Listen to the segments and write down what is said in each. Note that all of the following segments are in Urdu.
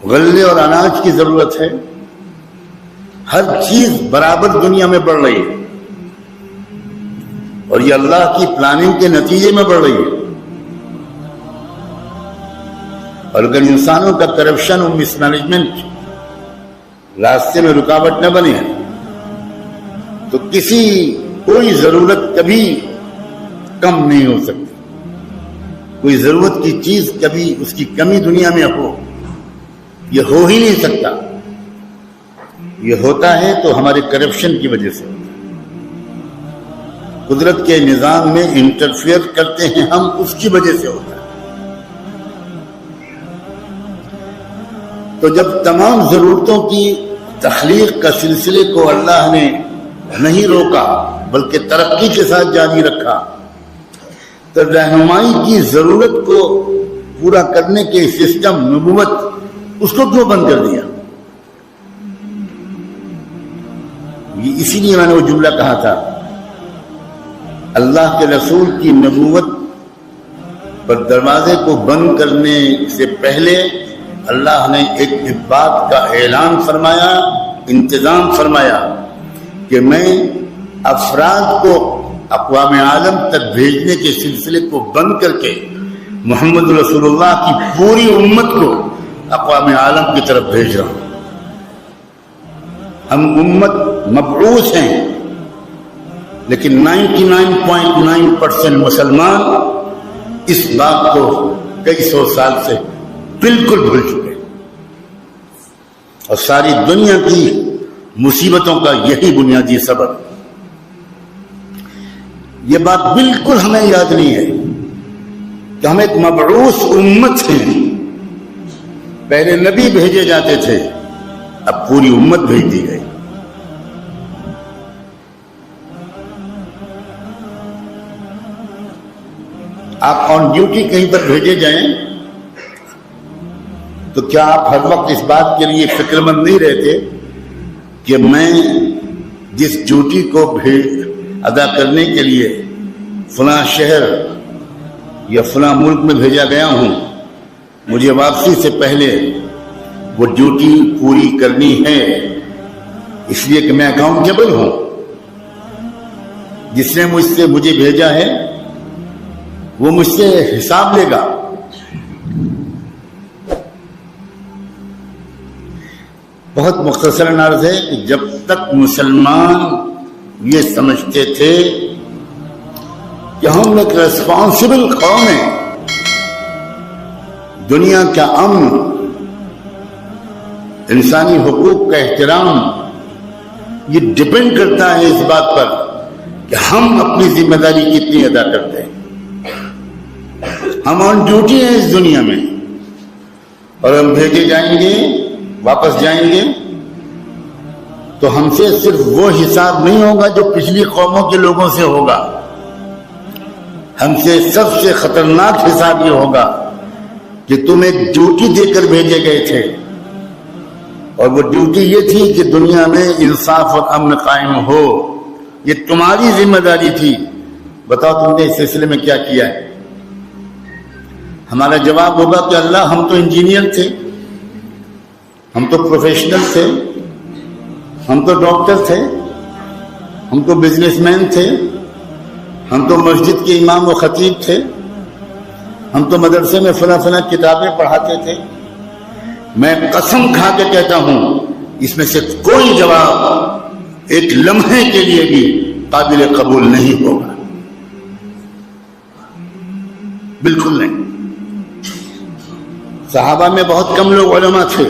غلے اور اناج کی ضرورت ہے. ہر چیز برابر دنیا میں بڑھ رہی ہے اور یہ اللہ کی پلاننگ کے نتیجے میں بڑھ رہی ہے. اور اگر انسانوں کا کرپشن اور مس مینجمنٹ راستے میں رکاوٹ نہ بنے تو کوئی ضرورت کبھی کم نہیں ہو سکتی. کوئی ضرورت کی چیز کبھی اس کی کمی دنیا میں ہو، یہ ہو ہی نہیں سکتا. یہ ہوتا ہے تو ہمارے کرپشن کی وجہ سے. قدرت کے نظام میں انٹرفیئر کرتے ہیں ہم، اس کی وجہ سے ہوتا ہے. تو جب تمام ضرورتوں کی تخلیق کا سلسلے کو اللہ نے نہیں روکا بلکہ ترقی کے ساتھ جاری رکھا، تو رہنمائی کی ضرورت کو پورا کرنے کے سسٹم نبوت اس کو کیوں بند کر دیا؟ اسی لیے میں نے وہ جملہ کہا تھا، اللہ کے رسول کی نبوت پر دروازے کو بند کرنے سے پہلے اللہ نے ایک بات کا اعلان فرمایا، انتظام فرمایا کہ میں افراد کو اقوام عالم تک بھیجنے کے سلسلے کو بند کر کے محمد رسول اللہ کی پوری امت کو اقوام عالم کی طرف بھیج رہا ہوں. ہم امت مبعوث ہیں، لیکن 99.9% مسلمان اس بات کو کئی سو سال سے بالکل بھول چکے اور ساری دنیا کی مصیبتوں کا یہی بنیادی سبب. یہ بات بالکل ہمیں یاد نہیں ہے کہ ہم ایک مبعوث امت ہیں. پہلے نبی بھیجے جاتے تھے، اب پوری امت بھیج دی گئی. آپ آن ڈیوٹی کہیں پر بھیجے جائیں تو کیا آپ ہر وقت اس بات کے لیے فکر مند نہیں رہتے کہ میں جس ڈیوٹی کو ادا کرنے کے لیے فلاں شہر یا فلاں ملک میں بھیجا گیا ہوں، مجھے واپسی سے پہلے وہ ڈیوٹی پوری کرنی ہے، اس لیے کہ میں اکاؤنٹیبل ہوں. جس نے مجھے بھیجا ہے وہ مجھ سے حساب لے گا. بہت مختصر عرض ہے کہ جب تک مسلمان یہ سمجھتے تھے کہ ہم ایک ریسپانسبل قوم ہیں، دنیا کا امن، انسانی حقوق کا احترام یہ ڈپینڈ کرتا ہے اس بات پر کہ ہم اپنی ذمہ داری کتنی ادا کرتے ہیں. ہم آن ڈیوٹی ہیں اس دنیا میں اور ہم بھیجے جائیں گے، واپس جائیں گے تو ہم سے صرف وہ حساب نہیں ہوگا جو پچھلی قوموں کے لوگوں سے ہوگا. ہم سے سب سے خطرناک حساب یہ ہوگا کہ تم ایک ڈیوٹی دے کر بھیجے گئے تھے اور وہ ڈیوٹی یہ تھی کہ دنیا میں انصاف اور امن قائم ہو. یہ تمہاری ذمہ داری تھی. بتاؤ تم نے اس سلسلے میں کیا کیا ہے؟ ہمارا جواب ہوگا کہ اللہ ہم تو انجینئر تھے، ہم تو پروفیشنل تھے، ہم تو ڈاکٹر تھے، ہم تو بزنس مین تھے، ہم تو مسجد کے امام و خطیب تھے، ہم تو مدرسے میں فلاں فلاں کتابیں پڑھاتے تھے. میں قسم کھا کے کہتا ہوں اس میں سے کوئی جواب ایک لمحے کے لیے بھی قابل قبول نہیں ہوگا، بالکل نہیں. صحابہ میں بہت کم لوگ علماء تھے.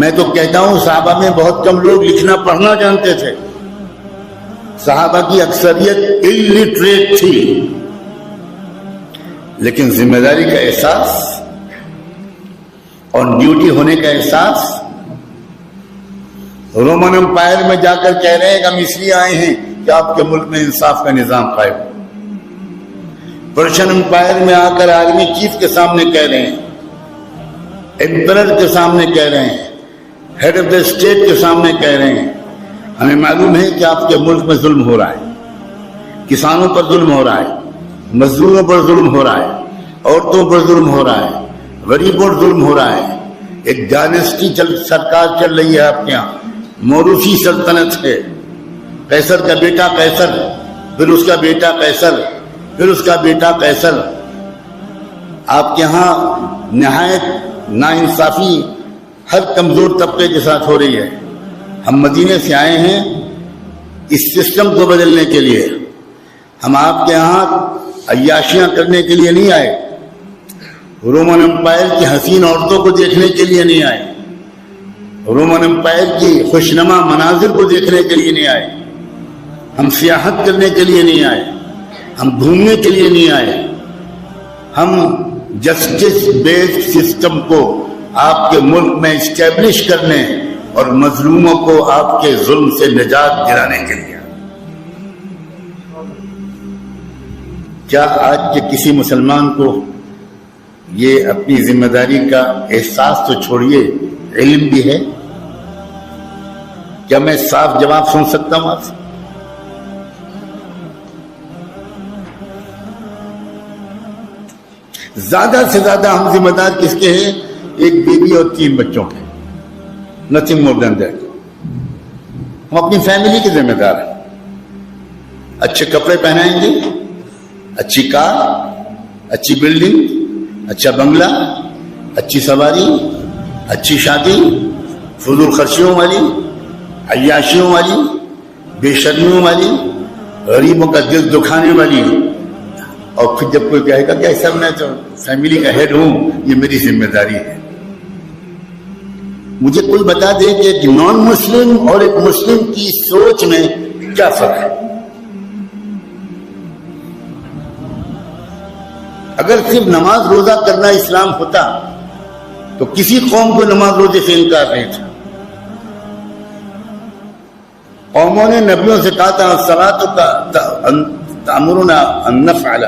میں تو کہتا ہوں صحابہ میں بہت کم لوگ لکھنا پڑھنا جانتے تھے. صحابہ کی اکثریت الٹریٹ تھی، لیکن ذمہ داری کا احساس اور ڈیوٹی ہونے کا احساس. رومن امپائر میں جا کر کہہ رہے ہیں کہ ہم اس لیے آئے ہیں کہ آپ کے ملک میں انصاف کا نظام قائم ہو. پرشین امپائر میں آ کر آرمی چیف کے سامنے کہہ رہے ہیں، ایمپرر کے سامنے کہہ رہے ہیں، ہیڈ آف دا اسٹیٹ کے سامنے کہہ رہے ہیں ہمیں معلوم ہے کہ آپ کے ملک میں ظلم ہو رہا ہے، کسانوں پر ظلم ہو رہا ہے، مزدوروں پر ظلم ہو رہا ہے، عورتوں پر ظلم ہو رہا ہے، غریب اور ظلم ہو رہا ہے. ایک ڈائنسٹی سرکار چل رہی ہے آپ کے یہاں, موروثی سلطنت ہے. قیصر کا بیٹا قیصر, پھر اس کا بیٹا قیصر, پھر اس کا بیٹا قیصر. آپ کے ہاں نہایت ناانصافی ہر کمزور طبقے کے ساتھ ہو رہی ہے. ہم مدینے سے آئے ہیں اس سسٹم کو بدلنے کے لیے. ہم آپ کے ہاں عیاشیاں کرنے کے لیے نہیں آئے, رومن امپائر کی حسین عورتوں کو دیکھنے کے لیے نہیں آئے, رومن امپائر کی خوشنما مناظر کو دیکھنے کے لیے نہیں آئے, ہم سیاحت کرنے کے لیے نہیں آئے, ہم گھومنے کے لیے نہیں آئے. ہم جسٹس بیسڈ سسٹم کو آپ کے ملک میں اسٹیبلش کرنے اور مظلوموں کو آپ کے ظلم سے نجات دلانے کے لیے. کیا آج کے کسی مسلمان کو یہ اپنی ذمہ داری کا احساس تو چھوڑیے, علم بھی ہے؟ کیا میں صاف جواب سن سکتا ہوں آپ سے؟ زیادہ سے زیادہ ہم ذمہ دار کس کے ہیں؟ ایک بیوی اور 3 بچوں کے, نتھنگ مور دین دیٹ. ہم اپنی فیملی کے ذمہ دار ہیں. اچھے کپڑے پہنائیں گے, اچھی کار, اچھی بلڈنگ, اچھا بنگلہ, اچھی سواری, اچھی شادی, فضول خرچیوں والی, عیاشیوں والی, بے شرمیوں والی, غریبوں کا دل دکھانے والی. اور پھر جب کوئی کہے گا کہ ایسا میں تو فیملی کا ہیڈ ہوں, یہ میری ذمہ داری ہے. مجھے کوئی بتا دے کہ ایک نان مسلم اور ایک مسلم کی سوچ میں کیا فرق ہے. اگر صرف نماز روزہ کرنا اسلام ہوتا تو کسی قوم کو نماز روزے سے انکار نہیں تھا. قوموں نے نبیوں سے کہا تھا الصلاۃ تأمرنا ان نفعل,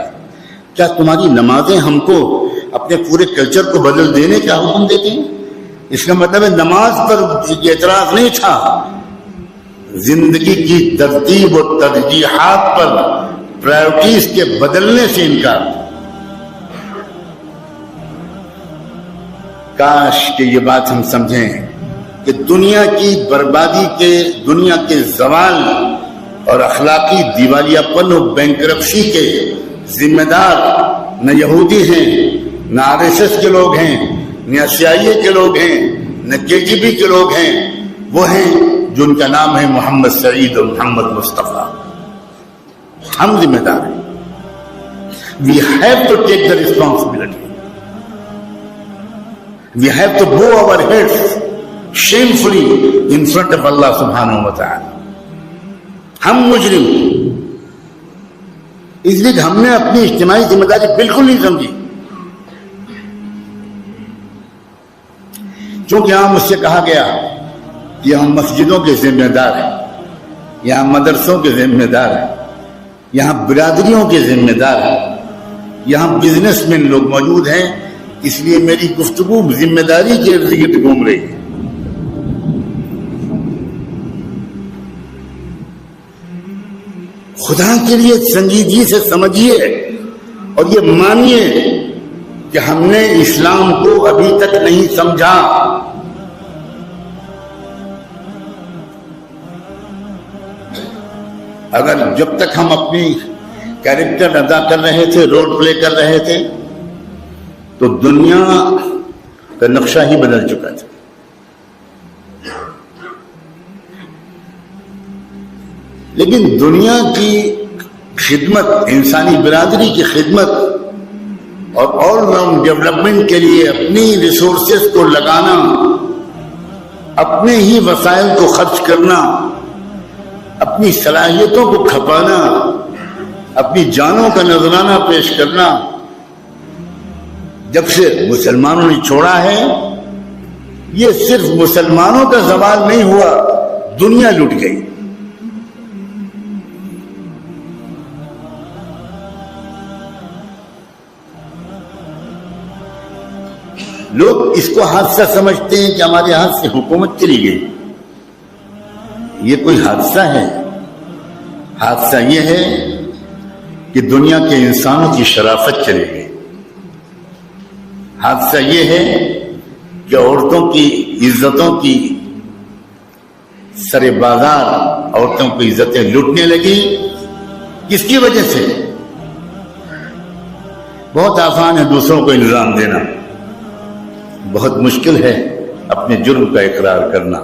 کیا تمہاری نمازیں ہم کو اپنے پورے کلچر کو بدل دینے کا حکم دیتی ہیں؟ اس کا مطلب ہے نماز پر اعتراض نہیں تھا, زندگی کی ترتیب و ترجیحات پر پرائرٹیز کے بدلنے سے انکار. کاش کہ یہ بات ہم سمجھیں کہ دنیا کی بربادی کے, دنیا کے زوال اور اخلاقی دیوالیہ پن و بینکرپسی کے ذمہ دار نہ یہودی ہیں, نہ RSS کے لوگ ہیں, نہ CIA کے لوگ ہیں, نہ KGB کے لوگ ہیں. وہ ہیں جو ان کا نام ہے محمد سعید اور محمد مصطفیٰ. ہم ذمہ دار ہیں. We have to take the responsibility. We have to bow our heads shamefully in front of Allah subhanahu wa ta'ala. ہم مجرم, اس لیے ہم نے اپنی اجتماعی ذمہ داری بالکل نہیں سمجھی. چونکہ یہاں مجھ سے کہا گیا کہ ہم مسجدوں کے ذمہ دار ہیں, یہاں مدرسوں کے ذمہ دار ہیں, یہاں برادریوں کے ذمہ دار ہیں, یہاں بزنس مین لوگ موجود ہیں, اس لیے میری گفتگو ذمہ داری کے ارد گرد گھوم رہی ہے. خدا کے لیے سنجیدگی سے سمجھیے اور یہ مانیے کہ ہم نے اسلام کو ابھی تک نہیں سمجھا. اگر جب تک ہم اپنی کیریکٹر ادا کر رہے تھے, رول پلے کر رہے تھے, تو دنیا کا نقشہ ہی بدل چکا تھا. لیکن دنیا کی خدمت, انسانی برادری کی خدمت اور آل راؤنڈ ڈیولپمنٹ کے لیے اپنی ریسورسز کو لگانا, اپنے ہی وسائل کو خرچ کرنا, اپنی صلاحیتوں کو کھپانا, اپنی جانوں کا نذرانہ پیش کرنا, جب سے مسلمانوں نے چھوڑا ہے, یہ صرف مسلمانوں کا زوال نہیں ہوا, دنیا لٹ گئی. لوگ اس کو حادثہ سمجھتے ہیں کہ ہمارے ہاتھ سے حکومت چلی گئی. یہ کوئی حادثہ ہے؟ حادثہ یہ ہے کہ دنیا کے انسانوں کی شرافت چلی گئی. حادثہ یہ ہے کہ عورتوں کی عزتوں کی سر بازار عورتوں کی عزتیں لوٹنے لگی. کس کی وجہ سے؟ بہت آسان ہے دوسروں کو الزام دینا، بہت مشکل ہے اپنے جرم کا اقرار کرنا.